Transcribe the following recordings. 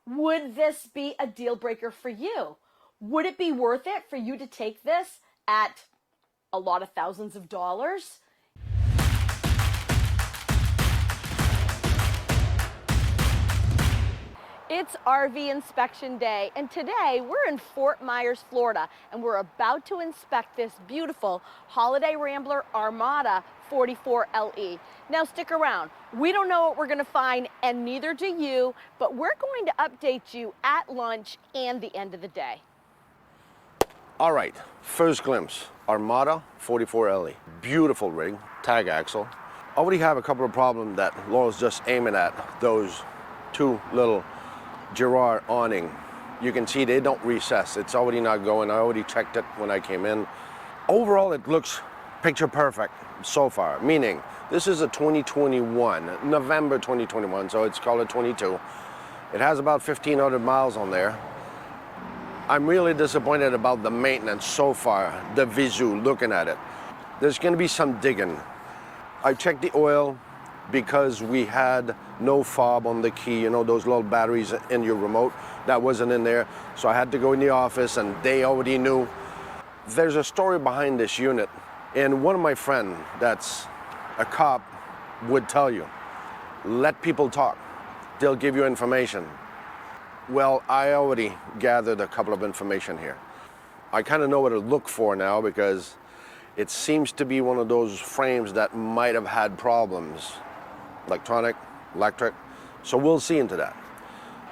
Would this be a deal breaker for you? Would it be worth it for you to take this at a lot of thousands of dollars? It's RV inspection day, and today we're in Fort Myers, Florida, and we're about to inspect this beautiful Holiday Rambler Armada 44 LE. Now stick around. We don't know what we're gonna find, and neither do you, but we're going to update you at lunch and the end of the day. All right, first glimpse, Armada 44 LE. Beautiful rig, tag axle. Already have a couple of problems that Laurel's just aiming at, those two little Girard awning. You can see they don't recess. It's already not going. I already checked it when I came in. Overall, it looks picture perfect so far, meaning this is a 2021, November 2021, so it's called a 22. It has about 1,500 miles on there. I'm really disappointed about the maintenance so far, the visu, looking at it. There's gonna be some digging. I checked the oil, because we had no fob on the key, you know, those little batteries in your remote, that wasn't in there. So I had to go in the office and they already knew. There's a story behind this unit, and one of my friends that's a cop would tell you, let people talk, they'll give you information. Well, I already gathered a couple of information here. I kind of know what to look for now because it seems to be one of those frames that might have had problems. Electronic, electric, so we'll see into that.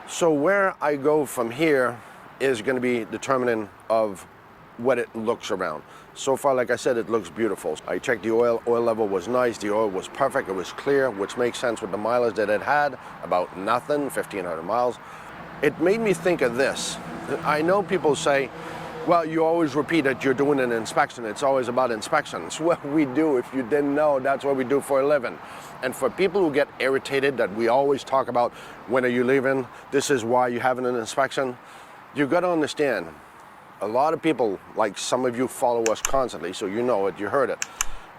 So where I go from here is going to be determining of what it looks around. So far, like I said, it looks beautiful. I checked the oil level was nice, the oil was perfect, it was clear, which makes sense with the mileage that it had, about nothing, 1,500 miles. It made me think of this. I know people say, well, you always repeat that you're doing an inspection. It's always about inspections. Well, we do. If you didn't know, that's what we do for a living. And for people who get irritated that we always talk about, when are you leaving? This is why you're having an inspection. You've got to understand, a lot of people, like some of you follow us constantly, so you know it, you heard it.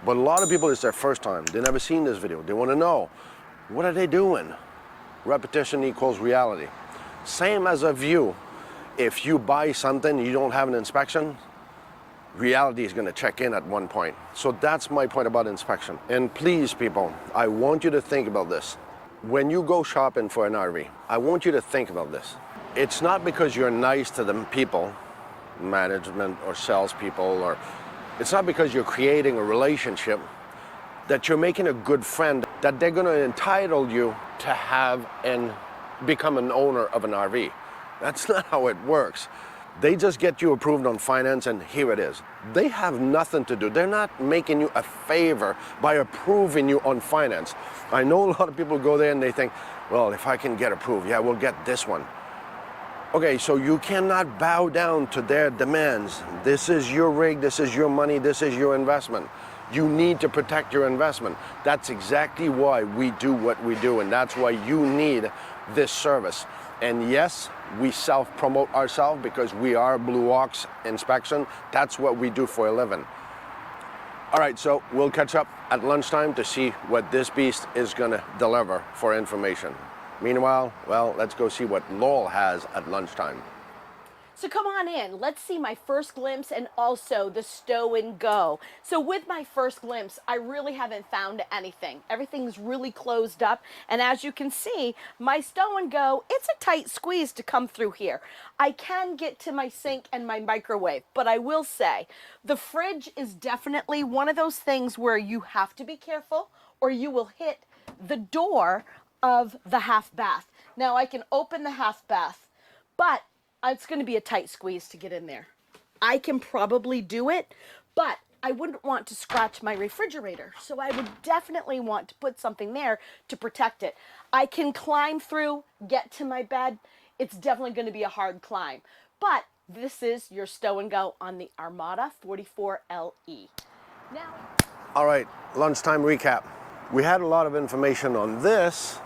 But a lot of people, it's their first time. They've never seen this video. They want to know, what are they doing? Repetition equals reality. Same as a view. If you buy something and you don't have an inspection, reality is going to check in at one point. So that's my point about inspection. And please, people, I want you to think about this. When you go shopping for an RV, I want you to think about this. It's not because you're nice to the people, management or salespeople, or it's not because you're creating a relationship that you're making a good friend, that they're going to entitle you to have and become an owner of an RV. That's not how it works. They just get you approved on finance and here it is. They have nothing to do. They're not making you a favor by approving you on finance. I know a lot of people go there and they think, well, if I can get approved, yeah, we'll get this one. Okay, so you cannot bow down to their demands. This is your rig, this is your money, this is your investment. You need to protect your investment. That's exactly why we do what we do, and that's why you need this service. And yes, we self-promote ourselves because we are Blue Ox Inspection. That's what we do for a living. All right, so we'll catch up at lunchtime to see what this beast is gonna deliver for information. Meanwhile, well, let's go see what Laurel has at lunchtime. So come on in, let's see my first glimpse and also the stow and go. So with my first glimpse, I really haven't found anything. Everything's really closed up. And as you can see, my stow and go, it's a tight squeeze to come through here. I can get to my sink and my microwave, but I will say the fridge is definitely one of those things where you have to be careful or you will hit the door of the half bath. Now I can open the half bath, but it's going to be a tight squeeze to get in there. I can probably do it, but I wouldn't want to scratch my refrigerator. So I would definitely want to put something there to protect it. I can climb through, get to my bed. It's definitely going to be a hard climb. But this is your stow and go on the Armada 44 LE. Now, all right, lunchtime recap. We had a lot of information on this.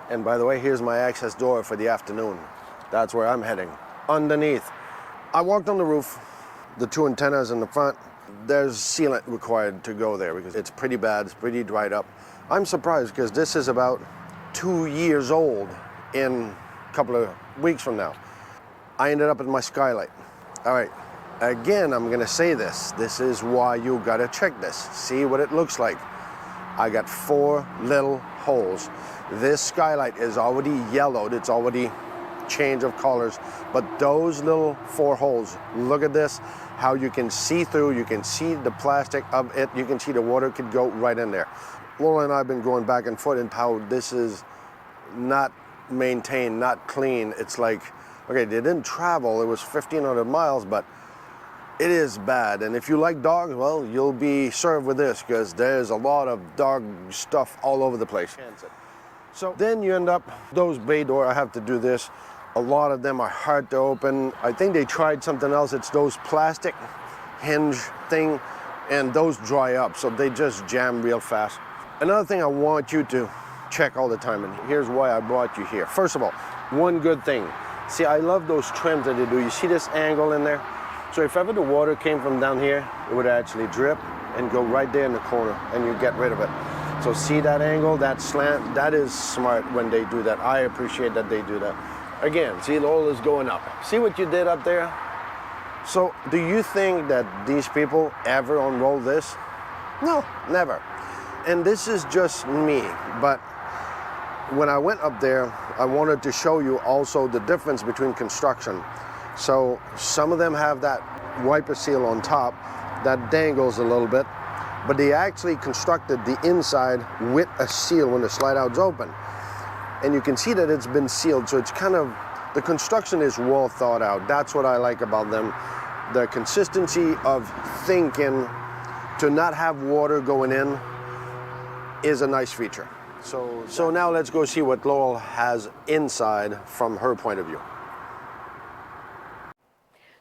And by the way, here's my access door for the afternoon. That's where I'm heading. Underneath, I walked on the roof, the two antennas in the front. There's sealant required to go there because it's pretty bad, it's pretty dried up. I'm surprised because this is about 2 years old in a couple of weeks from now. I ended up at my skylight. All right, again, I'm gonna say this. This is why you gotta check this. See what it looks like. I got 4 little holes. This skylight is already yellowed. It's already change of colors, but those little 4 holes, look at this, how you can see through, you can see the plastic of it, you can see the water could go right in there. Laurel and I have been going back and forth in how this is not maintained, not clean. It's like, okay, they didn't travel, it was 1,500 miles, but it is bad. And if you like dogs, well, you'll be served with this, because there's a lot of dog stuff all over the place. So then you end up, those bay door, I have to do this. A lot of them are hard to open. I think they tried something else. It's those plastic hinge thing, and those dry up, so they just jam real fast. Another thing I want you to check all the time, and here's why I brought you here. First of all, one good thing. See, I love those trims that they do. You see this angle in there? So if ever the water came from down here, it would actually drip and go right there in the corner, and you get rid of it. So see that angle, that slant, that is smart when they do that. I appreciate that they do that. Again, see, Laurel is going up. See what you did up there? So do you think that these people ever unroll this? No, never. And this is just me, but when I went up there, I wanted to show you also the difference between construction. So some of them have that wiper seal on top that dangles a little bit, but they actually constructed the inside with a seal when the slide out's open. And you can see that it's been sealed, so it's kind of, the construction is well thought out. That's what I like about them. The consistency of thinking to not have water going in is a nice feature. So now let's go see what Laurel has inside from her point of view.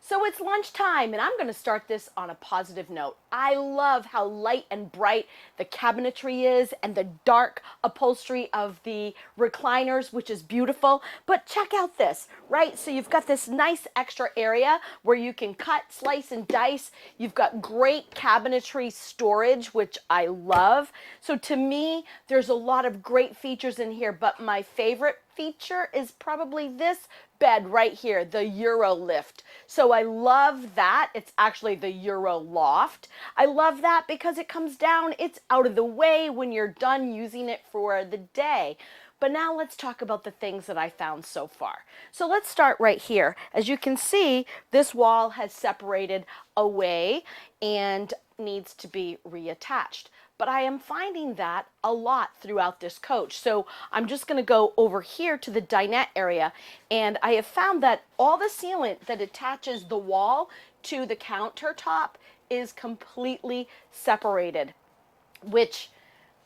So it's lunchtime, and I'm going to start this on a positive note. I love how light and bright the cabinetry is and the dark upholstery of the recliners, which is beautiful. But check out this, right? So you've got this nice extra area where you can cut, slice, and dice. You've got great cabinetry storage, which I love. So to me, there's a lot of great features in here, but my favorite feature is probably this bed right here, the Euro lift. So I love that. It's actually the Euro loft. I love that because it comes down, it's out of the way when you're done using it for the day. But now let's talk about the things that I found so far. So let's start right here. As you can see, this wall has separated away and needs to be reattached. But I am finding that a lot throughout this coach. So I'm just going to go over here to the dinette area, and I have found that all the sealant that attaches the wall to the countertop is completely separated, which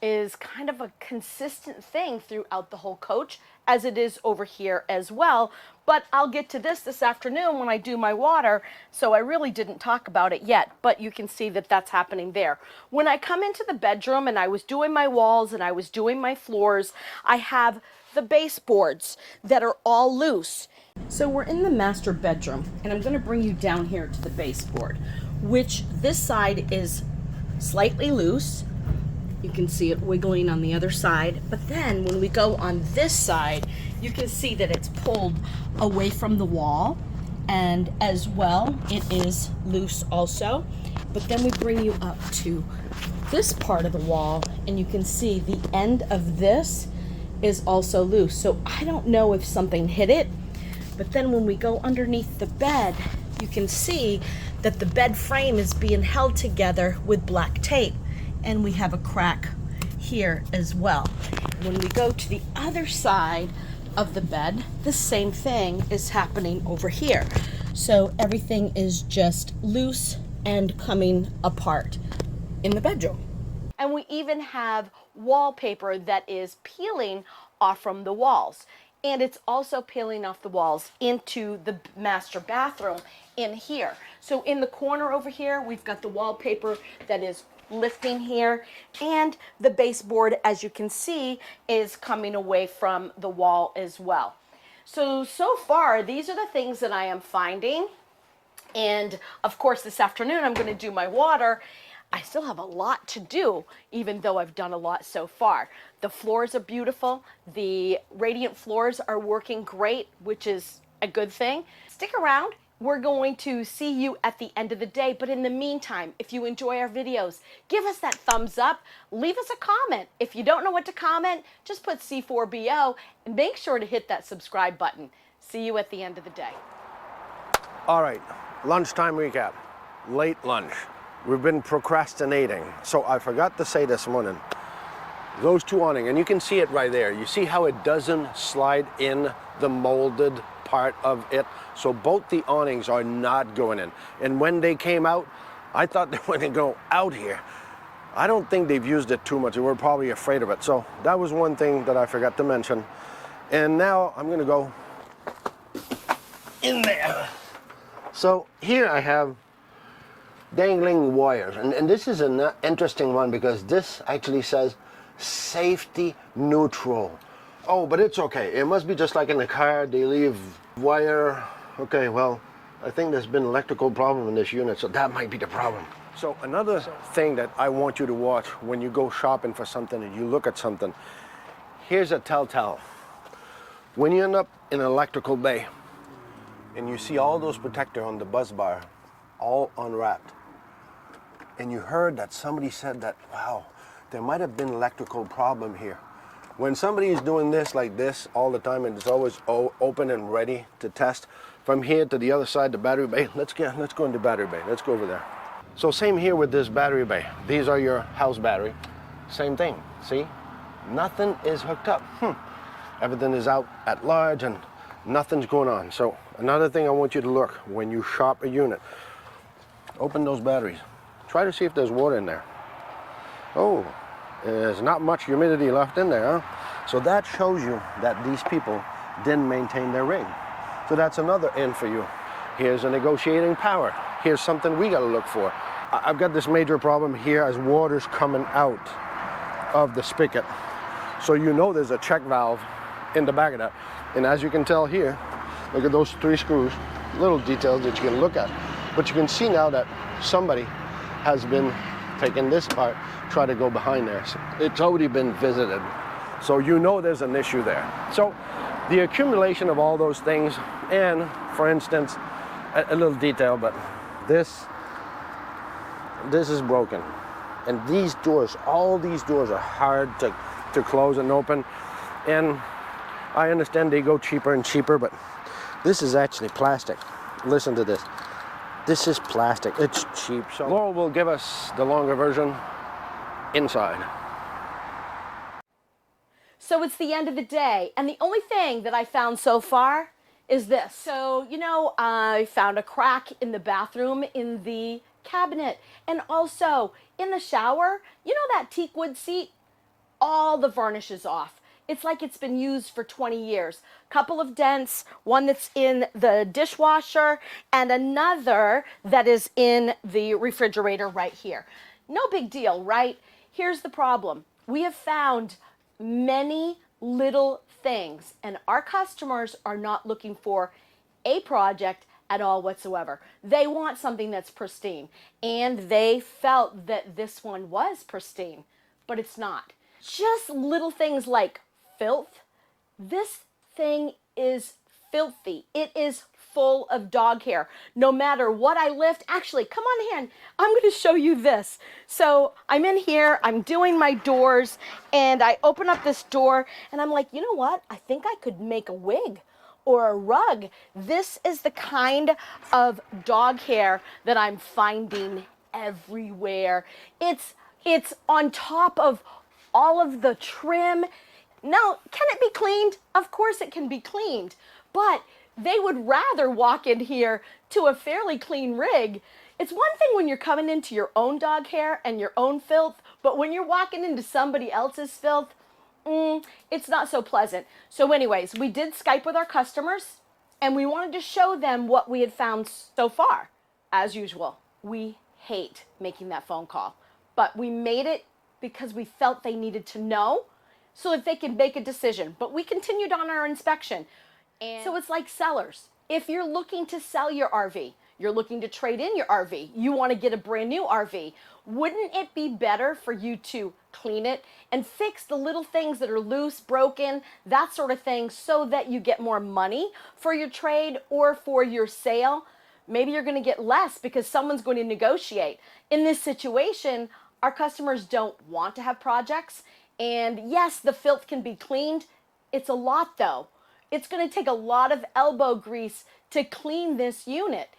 is kind of a consistent thing throughout the whole coach, as it is over here as well. But I'll get to this afternoon when I do my water, so I really didn't talk about it yet, but you can see that that's happening there. When I come into the bedroom and I was doing my walls and I was doing my floors, I have the baseboards that are all loose. So we're in the master bedroom, and I'm going to bring you down here to the baseboard, which this side is slightly loose. You can see it wiggling on the other side, but then when we go on this side, you can see that it's pulled away from the wall, and as well, it is loose also. But then we bring you up to this part of the wall, and you can see the end of this is also loose. So I don't know if something hit it, but then when we go underneath the bed, you can see that the bed frame is being held together with black tape. And we have a crack here as well. When we go to the other side of the bed, the same thing is happening over here. So everything is just loose and coming apart in the bedroom. And we even have wallpaper that is peeling off from the walls. And it's also peeling off the walls into the master bathroom in here. So in the corner over here, we've got the wallpaper that is lifting here, and the baseboard, as you can see, is coming away from the wall as well. So far, these are the things that I am finding. And of course, this afternoon, I'm going to do my water. I still have a lot to do, even though I've done a lot so far. The floors are beautiful. The radiant floors are working great, which is a good thing. Stick around. We're going to see you at the end of the day, but in the meantime, if you enjoy our videos, give us that thumbs up, leave us a comment. If you don't know what to comment, just put C4BO and make sure to hit that subscribe button. See you at the end of the day. All right, lunchtime recap. Late lunch. We've been procrastinating. So I forgot to say this morning, those two awnings, and you can see it right there. You see how it doesn't slide in the molded part of it? So both the awnings are not going in. And when they came out, I thought they were going to go out here. I don't think they've used it too much. They were probably afraid of it. So that was one thing that I forgot to mention. And now I'm going to go in there. So here I have dangling wires. And this is an interesting one because this actually says safety neutral. Oh, but it's okay. It must be just like in the car, they leave wire. Okay, well, I think there's been an electrical problem in this unit, so that might be the problem. So another thing that I want you to watch when you go shopping for something and you look at something, here's a telltale. When you end up in an electrical bay and you see all those protectors on the bus bar all unwrapped, and you heard that somebody said that, wow, there might have been an electrical problem here. When somebody is doing this like this all the time and it's always open and ready to test, from here to the other side, the battery bay, let's go into battery bay. Let's go over there. So same here with this battery bay. These are your house battery. Same thing, see? Nothing is hooked up. Everything is out at large and nothing's going on. So another thing I want you to look when you shop a unit, open those batteries. Try to see if there's water in there. Oh, there's not much humidity left in there, huh? So that shows you that these people didn't maintain their rig. So that's another in for you. Here's a negotiating power. Here's something we gotta look for. I've got this major problem here as water's coming out of the spigot. So you know there's a check valve in the back of that. And as you can tell here, look at those 3 screws, little details that you can look at. But you can see now that somebody has been taking this part, try to go behind there. So it's already been visited. So you know there's an issue there. So the accumulation of all those things, and for instance, a little detail, but this is broken. And these doors, all these doors are hard to close and open. And I understand they go cheaper and cheaper, but this is actually plastic. Listen to this. This is plastic. It's cheap. So Laurel will give us the longer version inside. So it's the end of the day, and the only thing that I found so far is this. So, you know, I found a crack in the bathroom in the cabinet, and also in the shower. You know that teak wood seat? All the varnish is off. It's like it's been used for 20 years. Couple of dents, one that's in the dishwasher and another that is in the refrigerator right here. No big deal, right? Here's the problem. We have found many little things, and our customers are not looking for a project at all whatsoever. They want something that's pristine, and they felt that this one was pristine, but it's not. Just little things like filth. This thing is filthy. It is full of dog hair. No matter what I lift, actually, come on in. I'm going to show you this. So I'm in here, I'm doing my doors, and I open up this door, and I'm like, you know what? I think I could make a wig or a rug. This is the kind of dog hair that I'm finding everywhere. It's on top of all of the trim. Now, can it be cleaned? Of course it can be cleaned, but they would rather walk in here to a fairly clean rig. It's one thing when you're coming into your own dog hair and your own filth, but when you're walking into somebody else's filth, it's not so pleasant. So anyways, we did Skype with our customers, and we wanted to show them what we had found so far. As usual, we hate making that phone call, but we made it because we felt they needed to know so that they could make a decision. But we continued on our inspection. And so it's like sellers. If you're looking to sell your RV, You're looking to trade in your RV. You want to get a brand new RV. Wouldn't it be better for you to clean it and fix the little things that are loose, broken, that sort of thing, so that you get more money for your trade or for your sale? Maybe you're going to get less because someone's going to negotiate. In this situation, our customers don't want to have projects. And yes, the filth can be cleaned. It's a lot though. It's going to take a lot of elbow grease to clean this unit.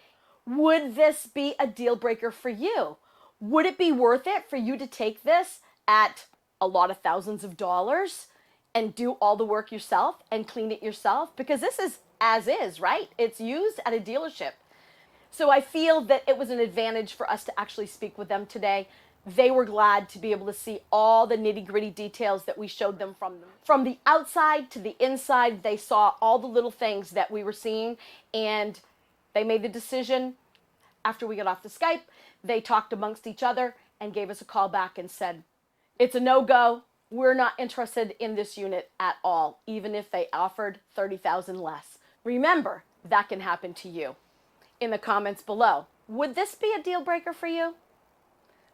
Would this be a deal breaker for you? Would it be worth it for you to take this at a lot of thousands of dollars and do all the work yourself and clean it yourself? Because this is as is, right? It's used at a dealership. So I feel that it was an advantage for us to actually speak with them today. They were glad to be able to see all the nitty-gritty details that we showed them from them. From the outside to the inside, they saw all the little things that we were seeing, and they made the decision after we got off the Skype. They talked amongst each other and gave us a call back and said, it's a no-go. We're not interested in this unit at all, even if they offered $30,000 less. Remember, that can happen to you. In the comments below, would this be a deal breaker for you?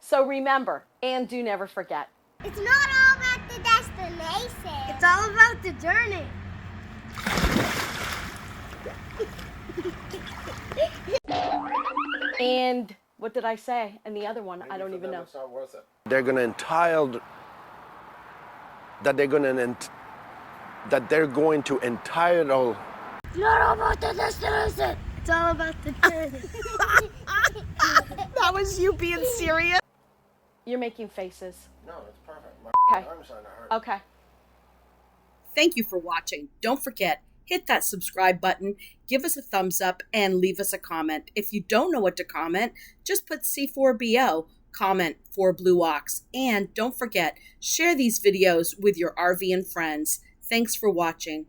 So remember, and do never forget, it's not all about the destination. It's all about the journey. and what did I say? And the other one, I don't even know. It's not worth it. They're going to entitle, that they're going to entitle. It's not all about the destination. It's all about the journey. That was you being serious? You're making faces. No, it's perfect. Okay. arm's starting to hurt. Okay. Thank you for watching. Don't forget, hit that subscribe button, give us a thumbs up, and leave us a comment. If you don't know what to comment, just put C4BO, comment for Blue Ox. And don't forget, share these videos with your RV and friends. Thanks for watching.